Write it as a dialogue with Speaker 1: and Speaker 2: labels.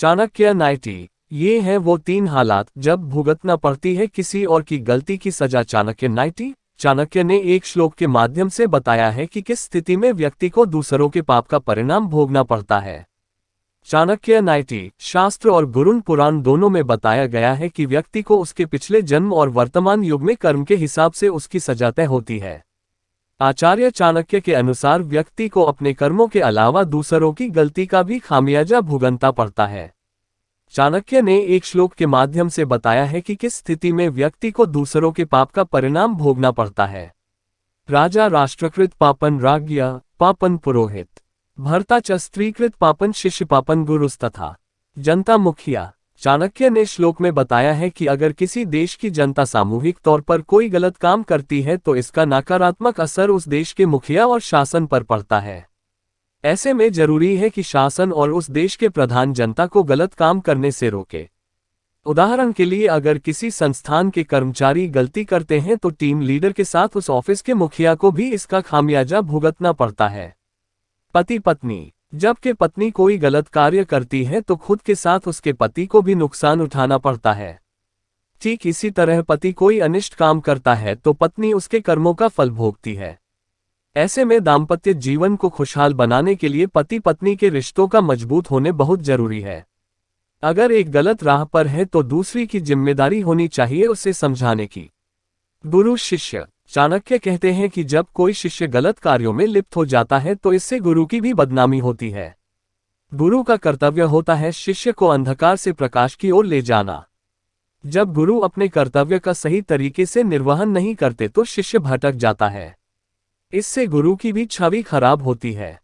Speaker 1: चाणक्य 90। ये हैं वो 3 हालात जब भुगतना पड़ती है किसी और की गलती की सजा। चाणक्य 90। चाणक्य ने एक श्लोक के माध्यम से बताया है कि किस स्थिति में व्यक्ति को दूसरों के पाप का परिणाम भोगना पड़ता है। चाणक्य 90। शास्त्र और गुरुन पुराण दोनों में बताया गया है कि व्यक्ति को उसके पिछले जन्म और वर्तमान युग में कर्म के हिसाब से उसकी सजा तय होती है। आचार्य चाणक्य के अनुसार व्यक्ति को अपने कर्मों के अलावा दूसरों की गलती का भी खामियाजा भुगतना पड़ता है। चाणक्य ने एक श्लोक के माध्यम से बताया है कि किस स्थिति में व्यक्ति को दूसरों के पाप का परिणाम भोगना पड़ता है। राजा राष्ट्रकृत पापन राज्ञ पापन पुरोहित, भर्ता च स्त्रीकृत पापन शिष्य पापन गुरुस्तथा जनता मुखिया। चाणक्य ने श्लोक में बताया है कि अगर किसी देश की जनता सामूहिक तौर पर कोई गलत काम करती है तो इसका नकारात्मक असर उस देश के मुखिया और शासन पर पड़ता है। ऐसे में जरूरी है कि शासन और उस देश के प्रधान जनता को गलत काम करने से रोके। उदाहरण के लिए अगर किसी संस्थान के कर्मचारी गलती करते हैं तो टीम लीडर के साथ उस ऑफिस के मुखिया को भी इसका खामियाजा भुगतना पड़ता है। पति पत्नी, जबकि पत्नी कोई गलत कार्य करती है तो खुद के साथ उसके पति को भी नुकसान उठाना पड़ता है। ठीक इसी तरह पति कोई अनिष्ट काम करता है तो पत्नी उसके कर्मों का फल भोगती है। ऐसे में दाम्पत्य जीवन को खुशहाल बनाने के लिए पति पत्नी के रिश्तों का मजबूत होने बहुत जरूरी है। अगर एक गलत राह पर है तो दूसरी की जिम्मेदारी होनी चाहिए उसे समझाने की। गुरु शिष्य, चाणक्य कहते हैं कि जब कोई शिष्य गलत कार्यों में लिप्त हो जाता है तो इससे गुरु की भी बदनामी होती है। गुरु का कर्तव्य होता है शिष्य को अंधकार से प्रकाश की ओर ले जाना। जब गुरु अपने कर्तव्य का सही तरीके से निर्वहन नहीं करते तो शिष्य भटक जाता है। इससे गुरु की भी छवि खराब होती है।